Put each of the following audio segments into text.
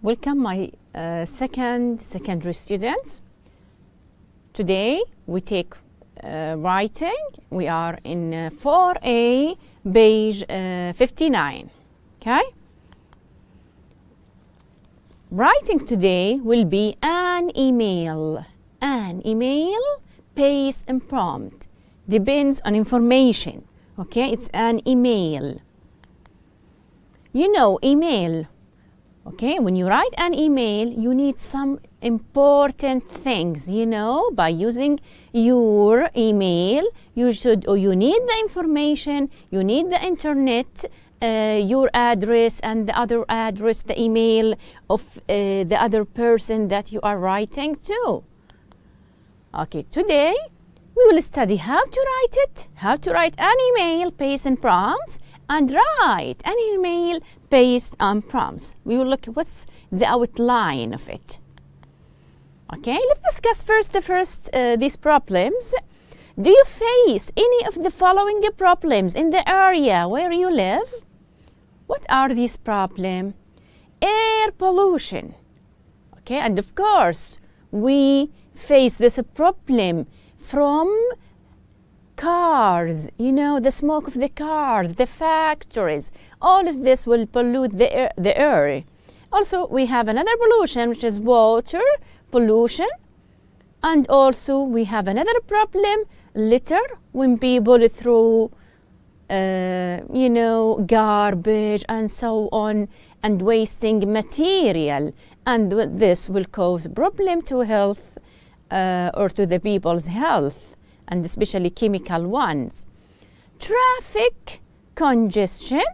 Welcome my secondary students. Today we take writing. We are in 4A, page 59. Okay? Writing today will be an email. An email, paste and prompt. Depends on information. Okay? It's an email. You know email. Okay, when you write an email, you need some important things, you know, by using your email, you need the information, you need the internet, your address and the other address, the email of the other person that you are writing to. Okay, today we will study how to write it, how to write an email, paste and prompts, and write an email based on prompts. We will look at what's the outline of it. Okay, let's discuss first these problems. Do you face any of the following problems in the area where you live? What are these problems? Air pollution. Okay, and of course, we face this problem from cars, you know, the smoke of the cars, the factories, all of this will pollute the air. Also, we have another pollution, which is water pollution. And also, we have another problem, litter, when people throw, you know, garbage and so on, and wasting material. And this will cause problem to health or to the people's health, and especially chemical ones. Traffic congestion,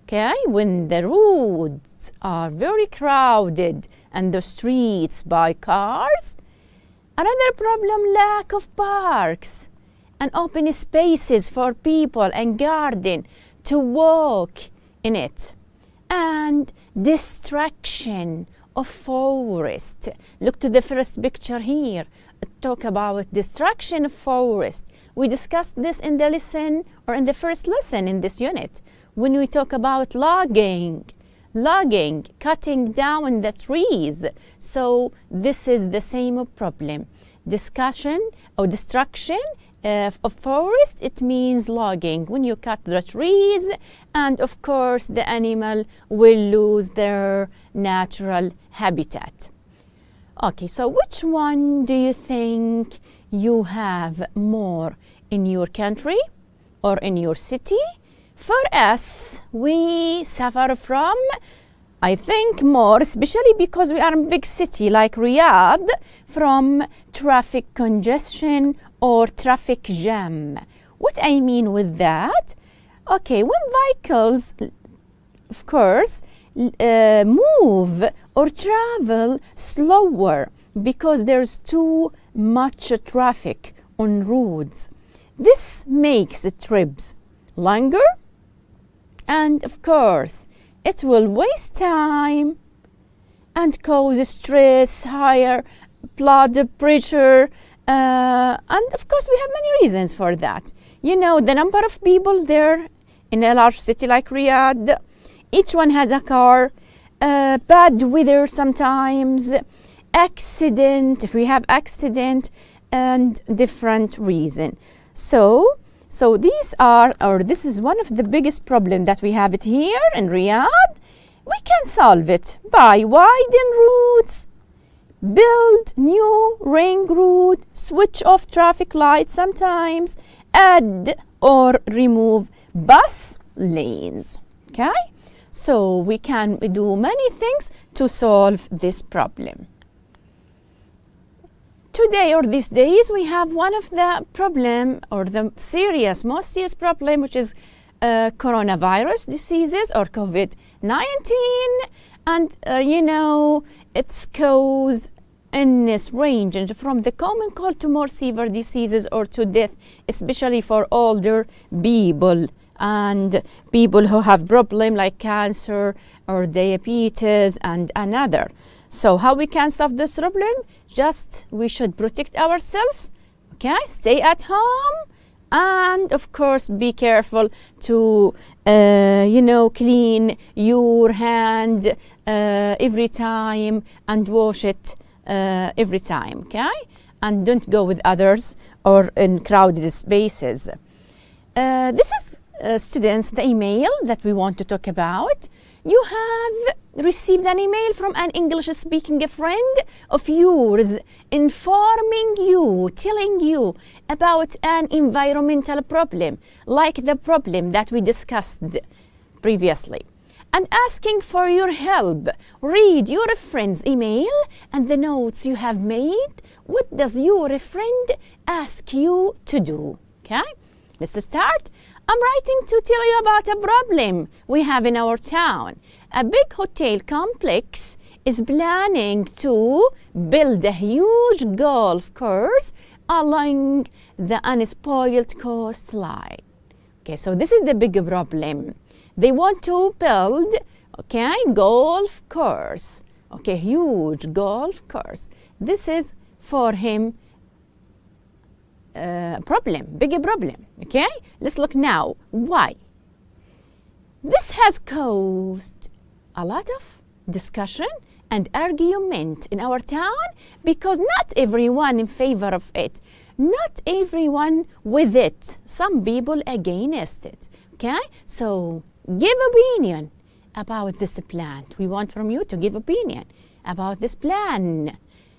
okay, when the roads are very crowded and the streets by cars. Another problem, lack of parks and open spaces for people and garden to walk in it. And distraction of forest. Look to the first picture here. Talk about destruction of forest. We discussed this in the lesson or in the first lesson in this unit when we talk about logging, cutting down the trees. So this is the same problem. Discussion or destruction of forest, it means logging, when you cut the trees, and of course the animal will lose their natural habitat. Okay, so which one do you think you have more in your country or in your city? For us, we suffer from, I think, more, especially because we are in a big city like Riyadh, from traffic congestion or traffic jam. What I mean with that? Okay, when vehicles, of course, move or travel slower because there's too much traffic on roads. This makes the trips longer, and of course it will waste time and cause stress, higher blood pressure, and of course we have many reasons for that. You know, the number of people there in a large city like Riyadh, each one has a car, bad weather sometimes, accident, if we have accident, and different reason. So these are, or this is one of the biggest problem that we have it here in Riyadh. We can solve it by widen routes, build new ring route, switch off traffic lights sometimes, add or remove bus lanes, okay? So we can do many things to solve this problem. Today or these days, we have one of the problem or the most serious problem, which is coronavirus diseases or COVID-19. And, you know, it's caused illness range from the common cold to more severe diseases or to death, especially for older people and people who have problem like cancer or diabetes and another. So how we can solve this problem? Just we should protect ourselves, okay? Stay at home And of course, be careful to, clean your hand every time and wash it every time, okay? And don't go with others or in crowded spaces. This is, students, the email that we want to talk about. You have received an email from an English-speaking friend of yours informing you, telling you about an environmental problem, like the problem that we discussed previously, and asking for your help. Read your friend's email and the notes you have made. What does your friend ask you to do? Okay, let's start. I'm writing to tell you about a problem we have in our town. A big hotel complex is planning to build a huge golf course along the unspoiled coastline. Okay, so this is the big problem. They want to build, okay, golf course. Okay, huge golf course. This is for him problem, big problem. Okay, let's look now. Why? This has caused a lot of discussion and argument in our town because not everyone in favor of it, not everyone with it, some people against it. Okay, so give opinion about this plan. We want from you to give opinion about this plan.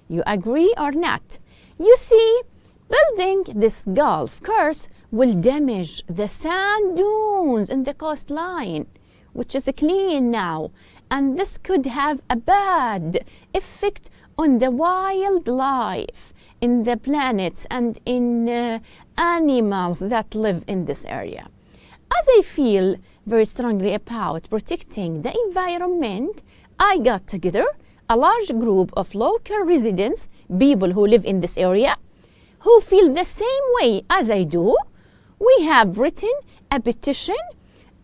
You agree or not? You see, building this golf course will damage the sand dunes in the coastline, which is clean now, and this could have a bad effect on the wildlife in the planets and in animals that live in this area. As I feel very strongly about protecting the environment, I got together a large group of local residents, people who live in this area, who feel the same way as I do. We have written a petition.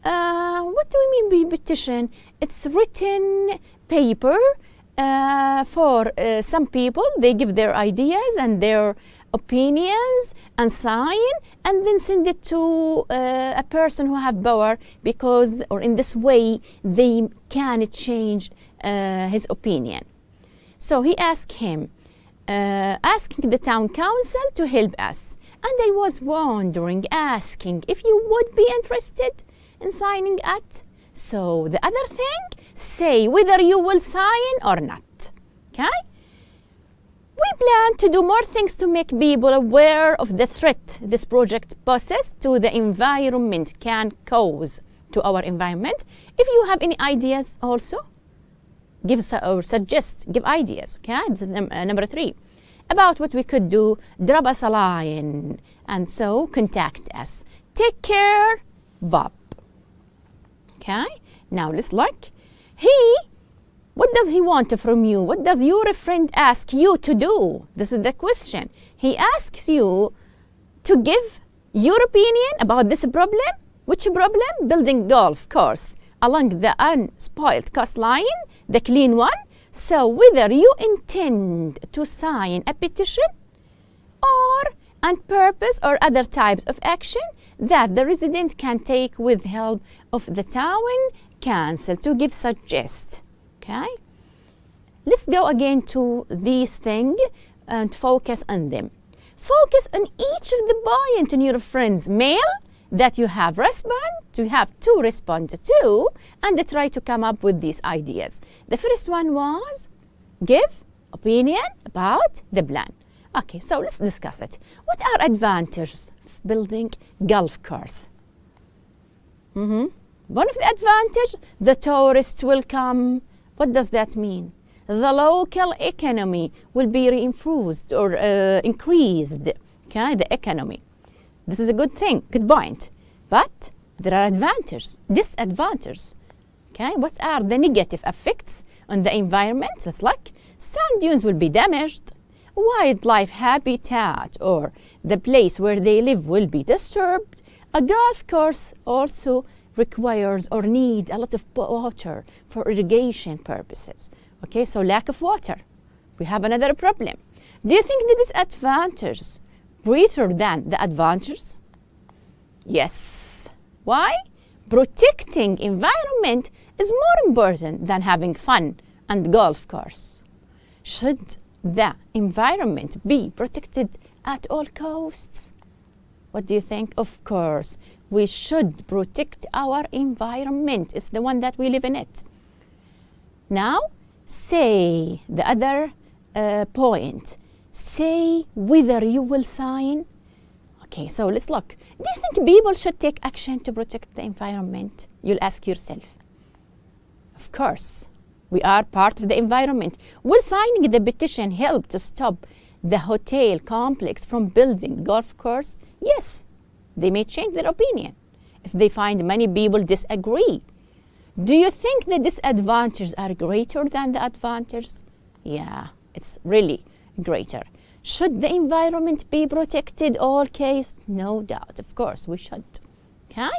What do we mean by petition? It's written paper for some people. They give their ideas and their opinions and sign and then send it to a person who have power, because or in this way they can change his opinion. So he asked him, asking the town council to help us. And I was wondering, asking if you would be interested in signing it. So the other thing, say whether you will sign or not. Okay? We plan to do more things to make people aware of the threat this project poses to the environment, can cause to our environment. If you have any ideas also, give or suggest, give ideas, okay? Number 3, about what we could do, drop us a line, and so contact us. Take care, Bob. Okay, now let's look. What does he want from you? What does your friend ask you to do? This is the question. He asks you to give your opinion about this problem. Which problem? Building golf course along the unspoiled coastline, the clean one. So whether you intend to sign a petition or on purpose or other types of action that the resident can take with help of the town council to give suggest. Okay? Let's go again to these things and focus on them. Focus on each of the point in your friend's mail that you have to respond to, and try to come up with these ideas. The first one was give opinion about the plan. Okay, so let's discuss it. What are advantages of building golf course? One of the advantages, the tourists will come. What does that mean? The local economy will be reinforced or increased. Okay, the economy. This is a good thing, good point. But there are disadvantages. Okay, what are the negative effects on the environment? It's like sand dunes will be damaged, wildlife habitat or the place where they live will be disturbed. A golf course also requires or need a lot of water for irrigation purposes. Okay, so lack of water. We have another problem. Do you think the disadvantages greater than the advantages? Yes. Why? Protecting environment is more important than having fun and golf course. Should the environment be protected at all costs? What do you think? Of course, we should protect our environment. It's the one that we live in it. Now, say the other point. Say whether you will sign. Okay, so let's look. Do you think people should take action to protect the environment? You'll ask yourself. Of course, we are part of the environment. Will signing the petition help to stop the hotel complex from building golf course? Yes, they may change their opinion if they find many people disagree. Do you think the disadvantages are greater than the advantages? Yeah, it's really greater. Should the environment be protected all case? No doubt, of course we should. Okay,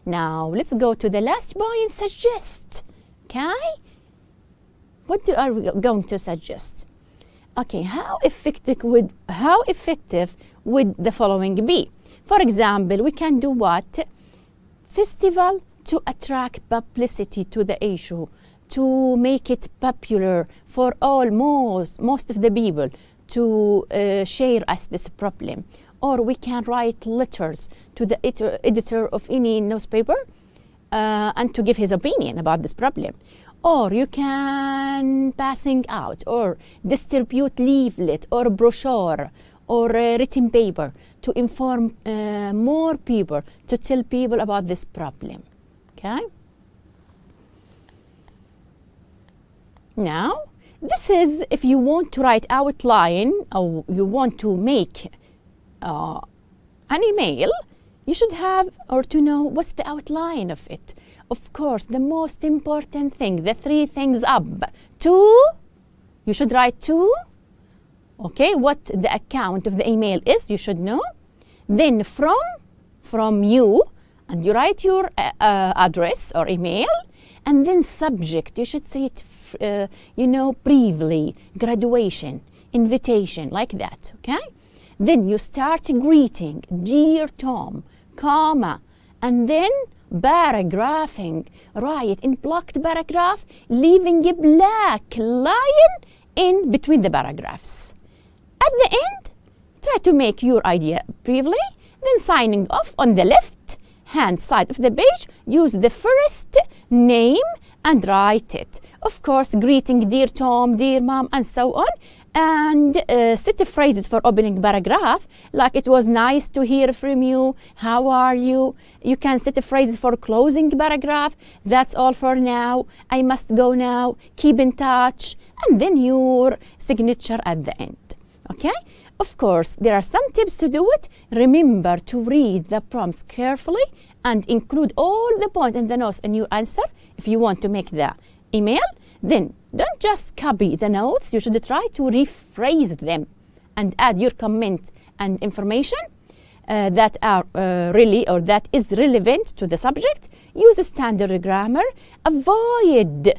now let's go to the last point, suggest. Okay, what are we going to suggest? Okay, how effective would the following be? For example, we can do what? Festival to attract publicity to the issue, to make it popular for most of the people to share us this problem. Or we can write letters to the editor of any newspaper and to give his opinion about this problem. Or you can passing out or distribute leaflet or brochure or written paper to inform more people, to tell people about this problem. Okay? Now, this is if you want to write outline or you want to make an email, you should have or to know what's the outline of it. Of course, the most important thing, the three things up. To, you should write to, okay, what the account of the email is, you should know. Then from you, and you write your address or email, and then subject, you should say it, briefly, graduation, invitation, like that, okay? Then you start greeting, dear Tom, comma, and then paragraphing, write in blocked paragraph, leaving a black line in between the paragraphs. At the end, try to make your idea briefly, then signing off on the left hand side of the page, use the first name and write it. Of course, greeting, dear Tom, dear mom, and so on. And set phrases for opening paragraph, like it was nice to hear from you, how are you? You can set phrases for closing paragraph, that's all for now, I must go now, keep in touch, and then your signature at the end, okay? Of course, there are some tips to do it. Remember to read the prompts carefully and include all the points and the notes in your answer if you want to make the email. Then don't just copy the notes, you should try to rephrase them and add your comment and information that are that is relevant to the subject. Use standard grammar, avoid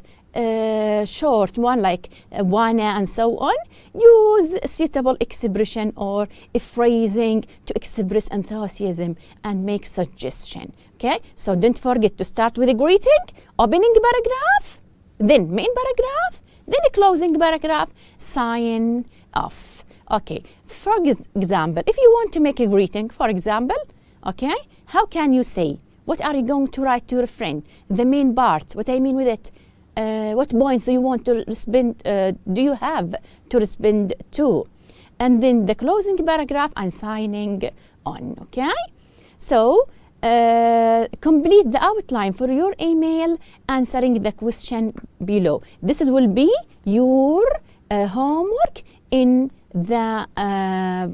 short one like wanna and so on. Use suitable expression or a phrasing to express enthusiasm and make suggestion. Okay, so don't forget to start with a greeting, opening paragraph, then main paragraph, then a closing paragraph, sign off. Okay, for example, if you want to make a greeting, for example, okay, how can you say? What are you going to write to your friend? The main part, what I mean with it, what points do you want to respond, do you have to respond to? And then the closing paragraph and signing on, okay? So, complete the outline for your email answering the question below. This will be your homework in the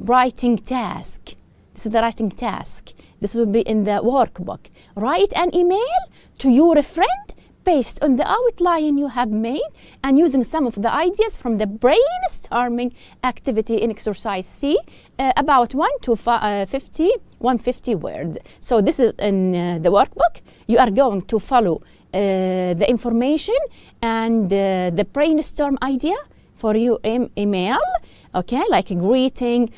writing task. This is the writing task. This will be in the workbook. Write an email to your friend based on the outline you have made and using some of the ideas from the brainstorming activity in exercise C, about 150 words. So this is in the workbook. You are going to follow the information and the brainstorm idea for your email, Okay, like greeting,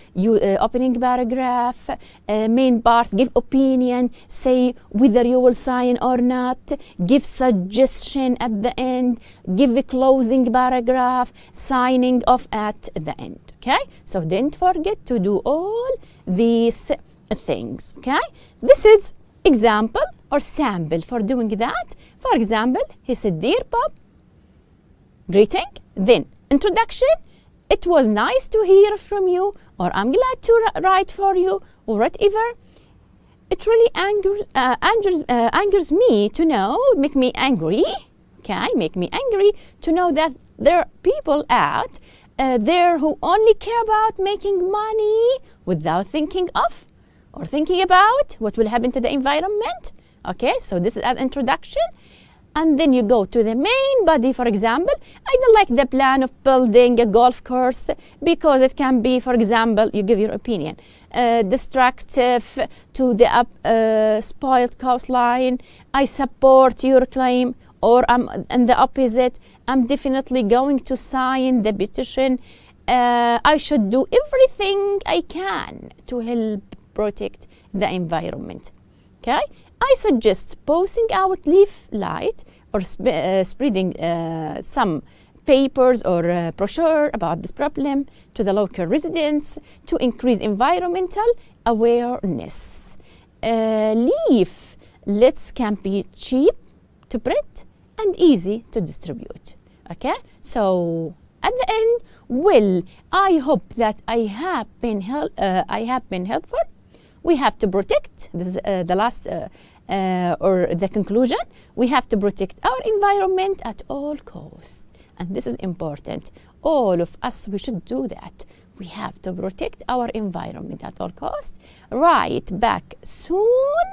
opening paragraph, main part, give opinion, say whether you will sign or not, give suggestion at the end, give a closing paragraph, signing off at the end. Okay, so don't forget to do all these things. Okay, this is example or sample for doing that. For example, he said, "Dear Bob," greeting, then introduction. "It was nice to hear from you," or "I'm glad to write for you," or whatever. It really angers me to know, make me angry, okay, make me angry to know that there are people out there who only care about making money without thinking of or thinking about what will happen to the environment. Okay, so this is as introduction. And then you go to the main body. For example, "I don't like the plan of building a golf course because it can be," for example, you give your opinion, "destructive to the spoiled coastline. I support your claim," or "I'm in the opposite. I'm definitely going to sign the petition. I should do everything I can to help protect the environment." Okay? I suggest posting out leaflet or spreading some papers or brochure about this problem to the local residents to increase environmental awareness. Leaflets can be cheap to print and easy to distribute. Okay, so at the end, well, I hope that I have been helpful. We have to protect, this is the last or the conclusion, we have to protect our environment at all costs. And this is important. All of us, we should do that. We have to protect our environment at all costs. Write back soon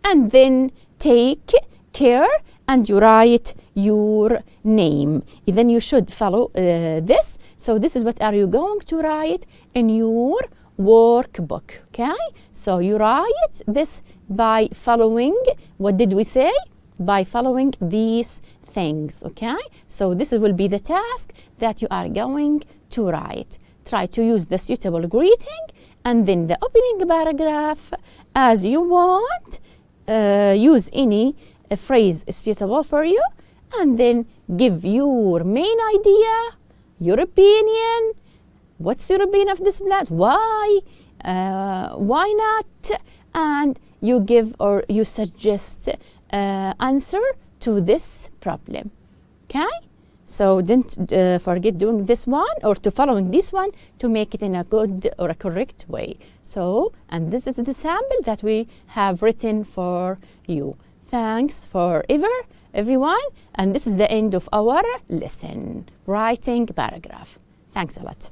and then take care, and you write your name. Then you should follow this. So this is what are you going to write in your workbook. Okay, so you write this by following, what did we say? By following these things. Okay, so this will be the task that you are going to write. Try to use the suitable greeting and then the opening paragraph as you want. Use any phrase suitable for you, and then give your main idea, your opinion. What's your opinion of this plan? Why? Why not? And you give or you suggest answer to this problem. Okay? So don't forget doing this one or to following this one to make it in a good or a correct way. So, and this is the sample that we have written for you. Thanks for everyone. And this is the end of our lesson, writing paragraph. Thanks a lot.